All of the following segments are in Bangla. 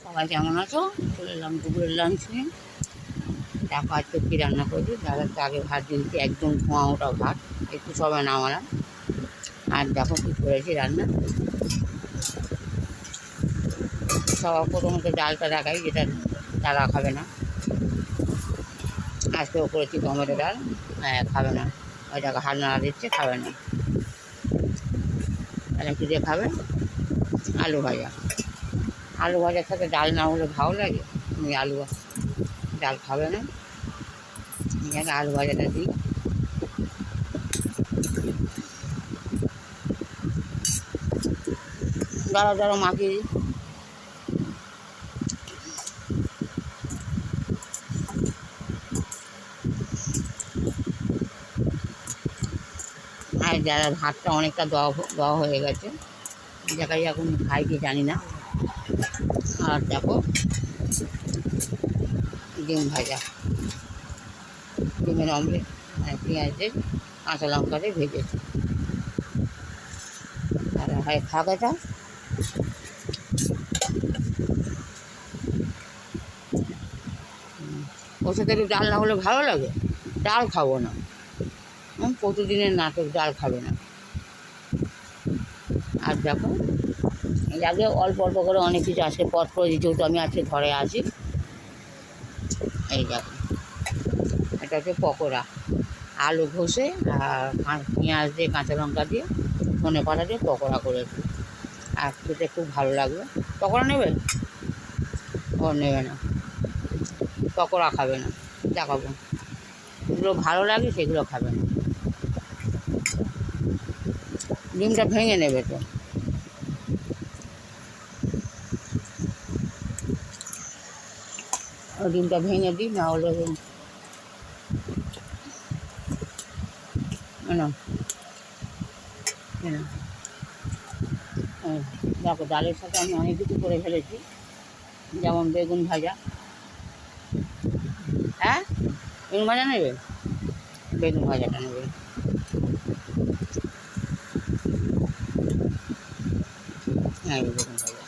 সবাই কেমন আছো? চলে এলাম দুপুরের লাঞ্চ নিয়ে। দেখো আজকে কী রান্না করেছি। দাদার তো আগে ভাত দিয়েছি, একদম ধোঁয়া ওটা ভাত, একটু সবাই নামালাম। আর দেখো কী করেছি রান্না। সবার প্রথমত ডালটা দেখাই, যেটা তারা খাবে না। আজকেও করেছি টমেটো ডাল, খাবে না। ওইটাকে হাত নাড়া দিচ্ছে, খাবে না। তাহলে কী দিয়ে খাবে? আলু ভাজা। আলু ভাজার সাথে ডাল না হলে ভালো লাগে? আলু ডাল খাবে না, আলু ভাজাটা দিই। দাঁড়াও মাখিয়ে দিই। আর যারা ভাতটা অনেকটা দেওয়া হয়ে গেছে, জায়গায় এখন খাই কি জানি না। আর দেখো ডিম ভাজা, ডিমের অমলেট, পেঁয়াজ দিয়ে কাঁচা লঙ্কা দিয়ে ভেজেছি। আর হয় খাবাটা ওর সাথে একটু ডাল না হলে ভালো লাগে? ডাল খাবো না, প্রতিদিনের নাটক, ডাল খাবে না। আর দেখো এর আগে অল্প অল্প করে অনেক কিছু আজকে পথ করে দিচ্ছি, যেহেতু আমি আজকে ঘরে আছি। এই দেখো, এটা হচ্ছে পকোড়া, আলু ঘষে আর পেঁয়াজ দিয়ে কাঁচা লঙ্কা দিয়ে ধনে পাতা দিয়ে পকোড়া করেছি। আর খেতে খুব ভালো লাগবে। পকোড়া নেবে? ও নেবে না, পকোড়া খাবে না। দেখাবো যেগুলো ভালো লাগে সেগুলো খাবে না। ডিমটা ভেঙে নেবে তো। ডিমটা ভেঙে দিই, না হলে না। দেখো ডালের সাথে আমি অনেক কিছু করে ফেলেছি, যেমন বেগুন ভাজা। হ্যাঁ, বেগুন ভাজা নেবে? বেগুন ভাজাটা নেবে। হ্যাঁ, বেগুন ভাজা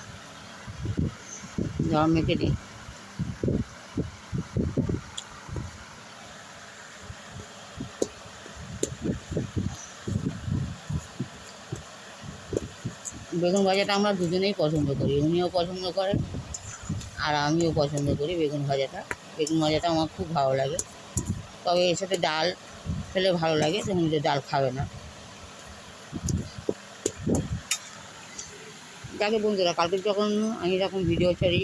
যেমন মেখে দিই। বেগুন ভাজাটা আমরা দুজনেই পছন্দ করি, উনিও পছন্দ করেন আর আমিও পছন্দ করি বেগুন ভাজাটা। বেগুন ভাজাটা আমার খুব ভালো লাগে। তবে এর সাথে ডাল খেলে ভালো লাগে, তেমন যে ডাল খাবে না। যাকে বন্ধুরা, কালকে যখন আমি যখন ভিডিও ছাড়ি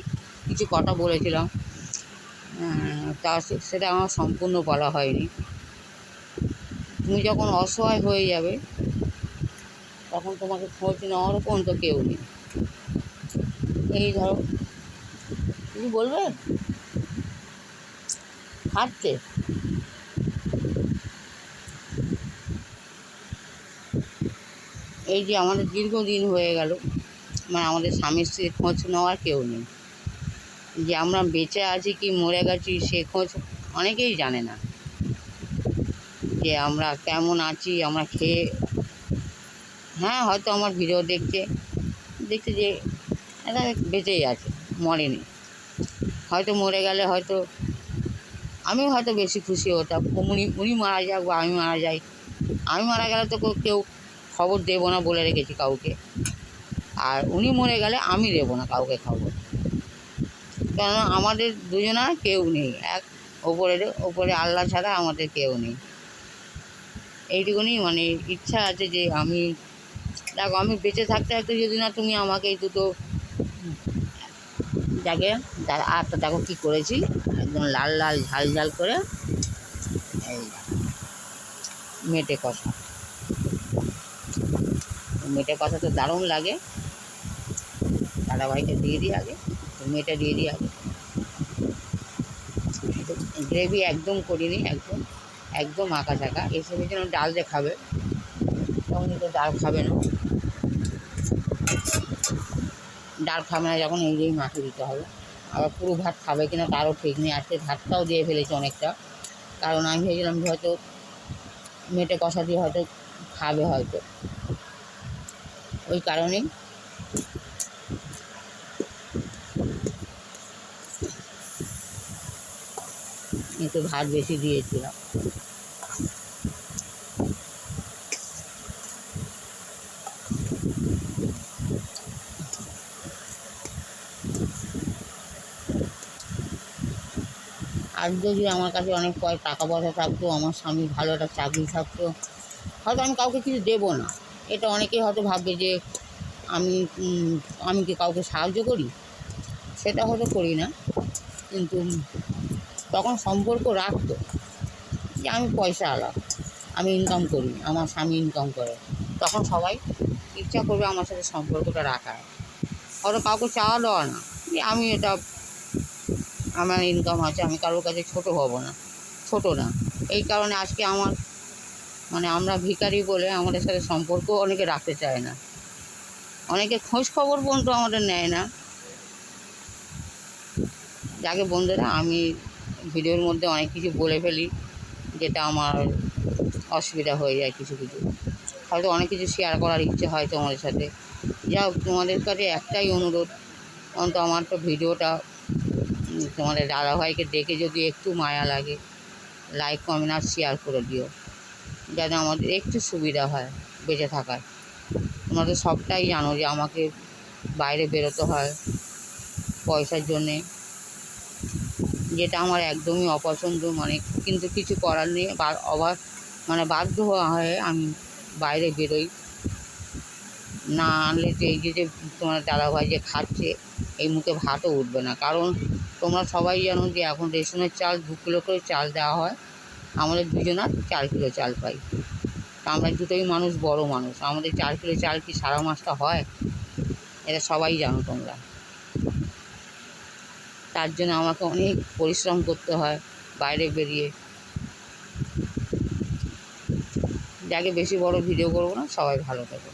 কিছু কথা বলেছিলাম, তা সেটা আমার সম্পূর্ণ বলা হয়নি। তুমি যখন অসহায় হয়ে যাবে, তখন তোমাকে খোঁজ নেওয়ারও পর্যন্ত কেউ নেই। এই ধরো, তুমি বলবে খাচ্ছে, এই যে আমাদের দীর্ঘদিন হয়ে গেল, মানে আমাদের স্বামী স্ত্রীর খোঁজ নেওয়ার কেউ নেই। যে আমরা বেঁচে আছি কি মরে গেছি সে খোঁজ অনেকেই জানে না। যে আমরা কেমন আছি, আমরা খেয়ে, হ্যাঁ হয়তো আমার ভিডিও দেখছে যে এটা বেঁচেই আছে, মরেনি। হয়তো মরে গেলে হয়তো আমিও হয়তো বেশি খুশি হতাম, উনি মারা যাক বা আমি মারা যাই। আমি মারা গেলে তো কেউ খবর দেবো না বলে রেখেছি কাউকে, আর উনি মরে গেলে আমি দেবো না কাউকে খবর। কেননা আমাদের দুজনা কেউ নেই, এক ওপরে আল্লাহ ছাড়া আমাদের কেউ নেই। এইটুকুনি মানে ইচ্ছা আছে যে আমি, দেখো আমি বেঁচে থাকতে থাকতে যদি না তুমি আমাকে এই দুটো যাকে, আরটা দেখো কী করেছি, একদম লাল লাল ঝাল ঝাল করে এই মেটে কষা। মেটে কষা তো দারুণ লাগে। দাদাভাইকে দিয়ে দিই আগে, মেটে দিয়ে দিই আগে। গ্রেভি একদম করিনি, একদম একদম আঁকা চাকা। এসবের জন্য ডাল দিয়ে খাবে, তখন তো ডাল খাবে না। ডাল খাবে না যখন এই দিয়েই মাখিয়ে দিতে হবে। আবার পুরো ভাত খাবে কিনা তারও ঠিক নেই। আজকে ভাতটাও দিয়ে ফেলেছি অনেকটা, কারণ আমি ভেবেছিলাম যে হয়তো মেটে কষা দিয়ে হয়তো খাবে, হয়তো ওই কারণেই। একটু ভাত বেশি দিয়েছিলাম। আর যদি আমার কাছে অনেক টাকা পয়সা থাকতো, আমার স্বামীর ভালো একটা চাকরি থাকতো, হয়তো আমি কাউকে কিছু দেবো না। এটা অনেকেই হয়তো ভাববে যে আমি আমি কি কাউকে সাহায্য করি, সেটা হয়তো করি না। কিন্তু তখন সম্পর্ক রাখতো যে আমি পয়সাওয়ালা, আমি ইনকাম করি, আমার স্বামী ইনকাম করে, তখন সবাই ইচ্ছা করবে আমার সাথে সম্পর্কটা রাখার। হয়তো কাউকে চাওয়া দেওয়া না যে আমি এটা, আমার ইনকাম আছে, আমি কারোর কাছে ছোটো হব না, ছোটো না। এই কারণে আজকে আমরা ভিখারি বলে আমাদের সাথে সম্পর্ক অনেকে রাখতে চায় না, অনেকে খোঁজ খবর পর্যন্ত আমাদের নেয় না। যাকে বন্ধুরা, আমি ভিডিওর মধ্যে অনেক কিছু বলে ফেলি, যেটা আমার অসুবিধা হয়ে যায়। কিছু হয়তো অনেক কিছু শেয়ার করার ইচ্ছে হয় তোমাদের সাথে। যাও, তোমাদের কাছে একটাই অনুরোধ, অন্তত আমার তো ভিডিওটা তোমাদের দাদাভাইকে দেখে যদি একটু মায়া লাগে, লাইক কমেন্ট আর শেয়ার করে দিও, যাতে আমাদের একটু সুবিধা হয় বেঁচে থাকার। তোমরা তো সবটাই জানো যে আমাকে বাইরে বেরোতে হয় পয়সার জন্যে, যেটা আমার একদমই অপছন্দ। কিন্তু কিছু করার নেই, বাধ্য হয়ে আমি বাইরে বেরোই। না আনলে যে এই যে তোমার দাদাভাই যে খাচ্ছে, এই মুখে ভাতও উঠবে না। কারণ তোমরা সবাই জানো যে এখন রেশনের চাল 2 কিলো করে চাল দেওয়া হয়, আমাদের দুজনার 4 কিলো চাল পাই। তা আমরা দুটোই মানুষ, বড় মানুষ, আমাদের 4 কিলো চাল কি সারা মাসটা হয়? এটা সবাই জানো তোমরা। তার জন্য আমাকে অনেক পরিশ্রম করতে হয় বাইরে বেরিয়ে। যাকে বেশি বড় ভিডিও করবো না, সবাই ভালো থেকো।